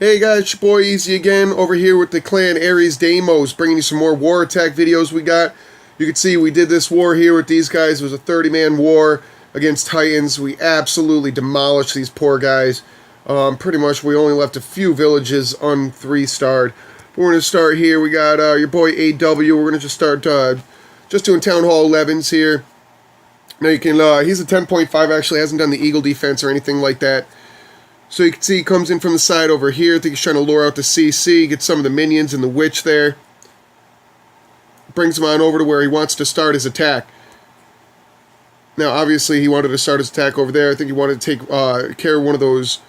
Hey guys, it's your boy Easy again, over here with the Clan Ares Deimos, bringing you some more war attack videos we got. You can see we did this war here with these guys. It was a 30-man war against Titans. We absolutely demolished these poor guys. Pretty much we only left a few villages un-3-starred. We're going to start here. We got your boy AW. We're going to just start just doing Town Hall 11s here. Now you can, he's a 10.5, actually hasn't done the Eagle defense or anything like that. So you can see he comes in from the side over here. I think he's trying to lure out the CC, get some of the minions and the witch there. Brings him on over to where he wants to start his attack. Now, obviously, he wanted to start his attack over there. I think he wanted to take care of one of those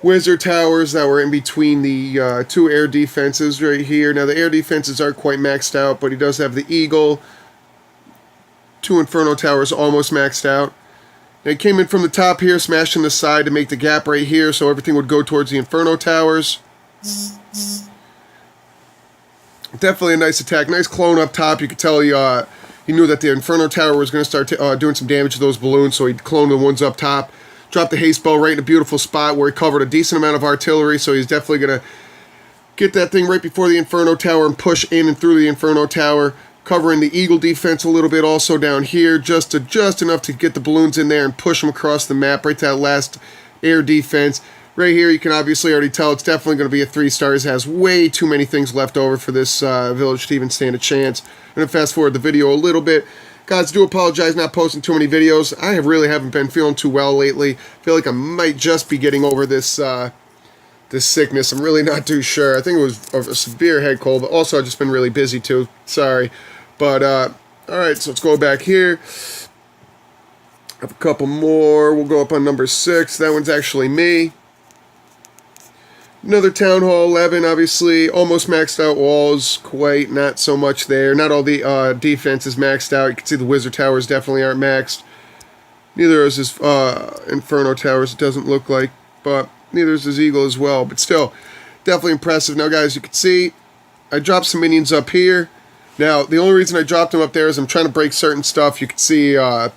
wizard towers that were in between the two air defenses right here. Now, the air defenses aren't quite maxed out, but he does have the Eagle. 2 Inferno towers almost maxed out. They came in from the top here, smashing the side to make the gap right here, so everything would go towards the Inferno towers. Definitely a nice attack. Nice clone up top. You could tell he knew that the Inferno tower was going to start doing some damage to those balloons, so he cloned the ones up top. Dropped the haste bow right in a beautiful spot where he covered a decent amount of artillery, so he's definitely going to get that thing right before the Inferno tower and push in and through the Inferno tower. Covering the Eagle defense a little bit also down here, just enough to get the balloons in there and push them across the map right to that last air defense. Right here, you can obviously already tell it's definitely going to be a 3-star. It has way too many things left over for this village to even stand a chance. I'm going to fast forward the video a little bit. Guys, do apologize not posting too many videos. I really haven't been feeling too well lately. I feel like I might just be getting over this this sickness. I'm really not too sure. I think it was a severe head cold, but also I've just been really busy too. Sorry. But, alright, so let's go back here. Have a couple more. We'll go up on number 6. That one's actually me. Another Town Hall 11, obviously. Almost maxed out walls. Quite not so much there. Not all the defense is maxed out. You can see the Wizard Towers definitely aren't maxed. Neither is his Inferno Towers, it doesn't look like. But neither is his Eagle as well. But still, definitely impressive. Now, guys, you can see I dropped some minions up here. Now, the only reason I dropped them up there is I'm trying to break certain stuff. You can see it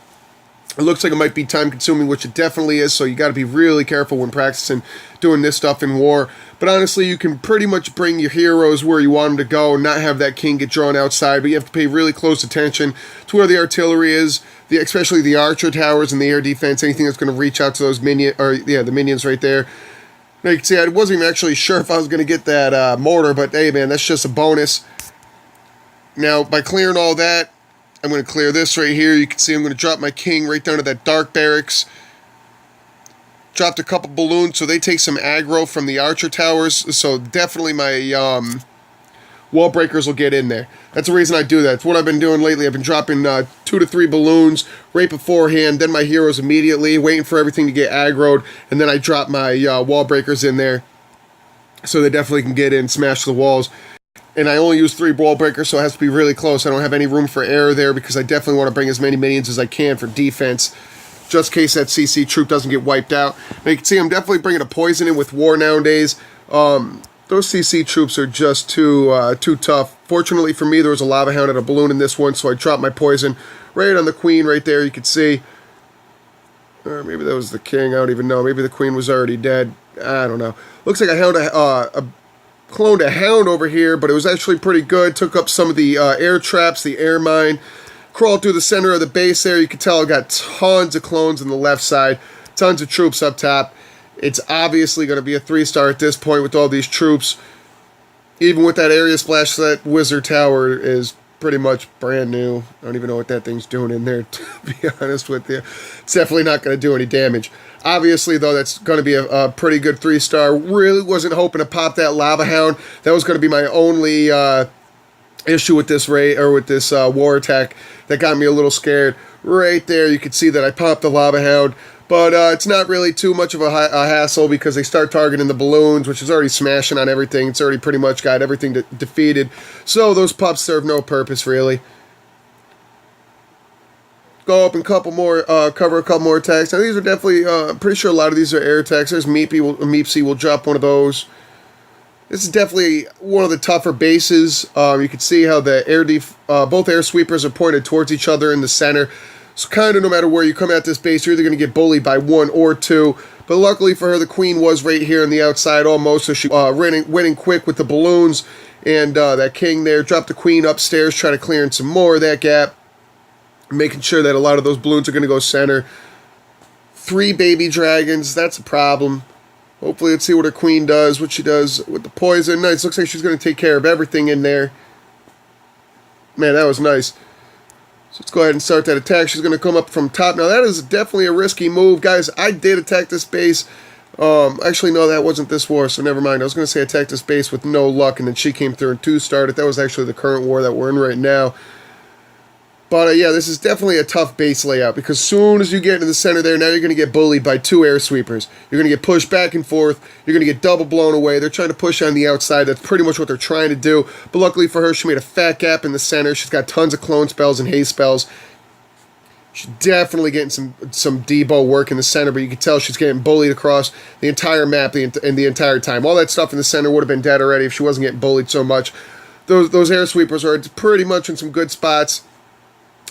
looks like it might be time-consuming, which it definitely is, so you got to be really careful when practicing doing this stuff in war. But honestly, you can pretty much bring your heroes where you want them to go and not have that king get drawn outside, but you have to pay really close attention to where the artillery is, especially the archer towers and the air defense, anything that's going to reach out to those the minions right there. Now, you can see I wasn't even actually sure if I was going to get that mortar, but hey, man, that's just a bonus. Now, by clearing all that, I'm going to clear this right here. You can see I'm going to drop my king right down to that dark barracks. Dropped a couple balloons, so they take some aggro from the archer towers. So definitely my wall breakers will get in there. That's the reason I do that. It's what I've been doing lately. I've been dropping 2 to 3 balloons right beforehand, then my heroes immediately, waiting for everything to get aggroed, and then I drop my wall breakers in there so they definitely can get in, smash the walls. And I only use 3 wall breakers, so it has to be really close. I don't have any room for error there because I definitely want to bring as many minions as I can for defense, just in case that CC troop doesn't get wiped out. Now you can see I'm definitely bringing a poison in with war nowadays. Those CC troops are just too tough. Fortunately for me, there was a lava hound and a balloon in this one, so I dropped my poison right on the queen right there. You can see, or maybe that was the king. I don't even know. Maybe the queen was already dead. I don't know. Looks like I found cloned a hound over here, but it was actually pretty good. Took up some of the air traps, the air mine. Crawled through the center of the base there. You can tell I got tons of clones on the left side. Tons of troops up top. It's obviously going to be a 3-star at this point with all these troops. Even with that area splash, that wizard tower is pretty much brand new. I don't even know what that thing's doing in there, to be honest with you. It's definitely not going to do any damage. Obviously, though, that's going to be a pretty good 3-star. Really wasn't hoping to pop that lava hound. That was going to be my only issue with this raid or with this war attack. That got me a little scared. Right there, you can see that I popped the lava hound. But it's not really too much of a hassle because they start targeting the balloons, which is already smashing on everything. It's already pretty much got everything defeated. So those pups serve no purpose, really. Go up and cover a couple more attacks. Now, these are definitely, I'm pretty sure a lot of these are air attacks. There's Meepsy will drop one of those. This is definitely one of the tougher bases. You can see how the both air sweepers are pointed towards each other in the center. So kind of no matter where you come at this base, you're either going to get bullied by 1 or 2. But luckily for her, the queen was right here on the outside almost, so she winning quick with the balloons. And that king there, dropped the queen upstairs, try to clear in some more of that gap. Making sure that a lot of those balloons are going to go center. 3 baby dragons, that's a problem. Hopefully, let's see what her queen does, what she does with the poison. Nice, looks like she's going to take care of everything in there. Man, that was nice. So let's go ahead and start that attack. She's going to come up from top. Now, that is definitely a risky move. Guys, I did attack this base. Actually, no, that wasn't this war, so never mind. I was going to say attack this base with no luck, and then she came through and 2 started. That was actually the current war that we're in right now. But, yeah, this is definitely a tough base layout, because as soon as you get into the center there, now you're going to get bullied by 2 air sweepers. You're going to get pushed back and forth. You're going to get double blown away. They're trying to push on the outside. That's pretty much what they're trying to do. But luckily for her, she made a fat gap in the center. She's got tons of clone spells and haste spells. She's definitely getting some Debo work in the center, but you can tell she's getting bullied across the entire map the entire time. All that stuff in the center would have been dead already if she wasn't getting bullied so much. Those air sweepers are pretty much in some good spots.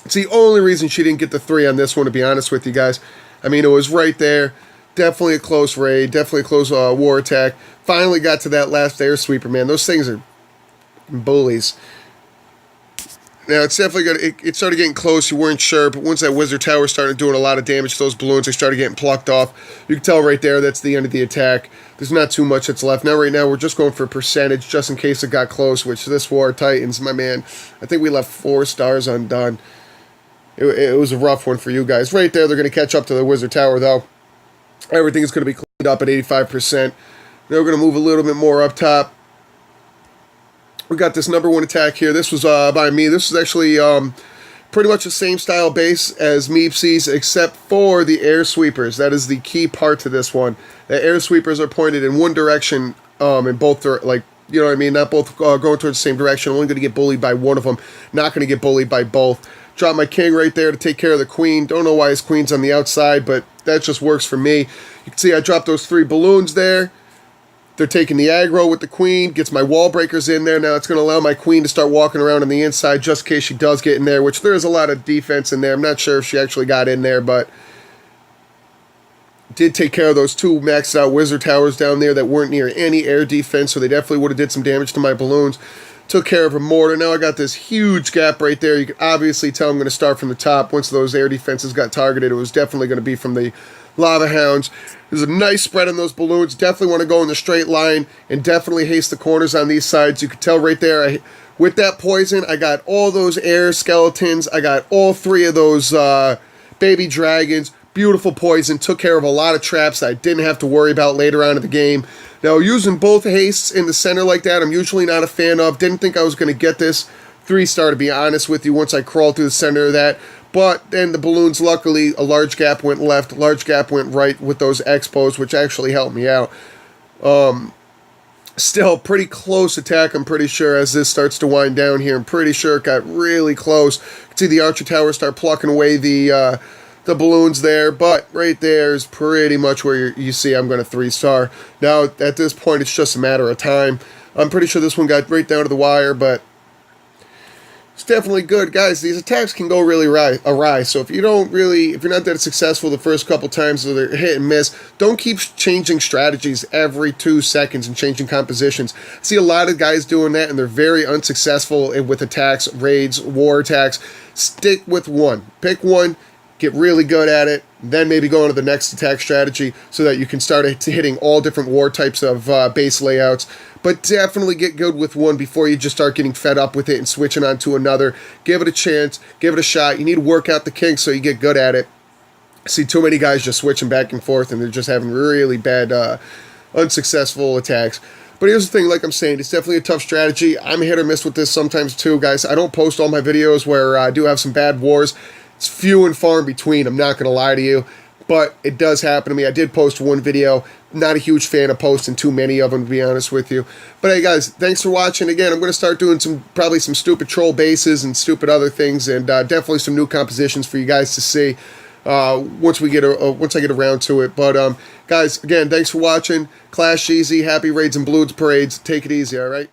It's the only reason she didn't get the 3 on this one, to be honest with you guys. I mean, it was right there. Definitely a close raid. Definitely a close war attack. Finally got to that last air sweeper, man. Those things are bullies. Now, it's definitely going to... It started getting close. You weren't sure, but once that wizard tower started doing a lot of damage to those balloons, they started getting plucked off. You can tell right there that's the end of the attack. There's not too much that's left. Now, right now, we're just going for a percentage just in case it got close, which this war, Titans, my man, I think we left 4 stars undone. It was a rough one for you guys. Right there, they're going to catch up to the wizard tower, though. Everything is going to be cleaned up at 85%. Now we're going to move a little bit more up top. We got this number 1 attack here. This was by me. This is actually pretty much the same style base as Meepsy's, except for the air sweepers. That is the key part to this one. The air sweepers are pointed in one direction, in both, like, you know what I mean? Not both going towards the same direction. I'm only going to get bullied by one of them. Not going to get bullied by both. Drop my king right there to take care of the queen. Don't know why his queen's on the outside, but that just works for me. You can see I dropped those 3 balloons there. They're taking the aggro with the queen. Gets my wall breakers in there. Now it's going to allow my queen to start walking around on the inside just in case she does get in there, which there is a lot of defense in there. I'm not sure if she actually got in there, but did take care of those 2 maxed out wizard towers down there that weren't near any air defense, so they definitely would have did some damage to my balloons. Took care of a mortar. Now I got this huge gap right there. You can obviously tell I'm going to start from the top. Once those air defenses got targeted, it was definitely going to be from the lava hounds. There's a nice spread on those balloons. Definitely want to go in the straight line and definitely haste the corners on these sides. You can tell right there, with that poison, I got all those air skeletons. I got all 3 of those baby dragons. Beautiful poison. Took care of a lot of traps that I didn't have to worry about later on in the game. Now, using both hastes in the center like that, I'm usually not a fan of. Didn't think I was going to get this 3-star, to be honest with you, once I crawled through the center of that. But then the balloons, luckily, a large gap went left, large gap went right with those expos, which actually helped me out. Still, pretty close attack, I'm pretty sure, as this starts to wind down here. I'm pretty sure it got really close. You can see the archer tower start plucking away the balloons there, but right there is pretty much where you see I'm going to 3-star. Now, at this point, it's just a matter of time. I'm pretty sure this one got right down to the wire, but it's definitely good. Guys, these attacks can go really awry, so if you're not that successful the first couple times, so they're hit and miss, don't keep changing strategies every 2 seconds and changing compositions. I see a lot of guys doing that, and they're very unsuccessful with attacks, raids, war attacks. Stick with one. Pick one. Get really good at it, then maybe go into the next attack strategy so that you can start hitting all different war types of base layouts. But definitely get good with one before you just start getting fed up with it and switching on to another. Give it a chance. Give it a shot. You need to work out the kinks so you get good at it. I see too many guys just switching back and forth, and they're just having really bad, unsuccessful attacks. But here's the thing, like I'm saying, it's definitely a tough strategy. I'm hit or miss with this sometimes too, guys. I don't post all my videos where I do have some bad wars. It's few and far in between, I'm not going to lie to you, but it does happen to me. I did post 1 video. Not a huge fan of posting too many of them, to be honest with you. But hey, guys, thanks for watching. Again, I'm going to start doing probably some stupid troll bases and stupid other things, and definitely some new compositions for you guys to see once I get around to it. But guys, again, thanks for watching. Clash easy. Happy raids and balloons parades. Take it easy, all right?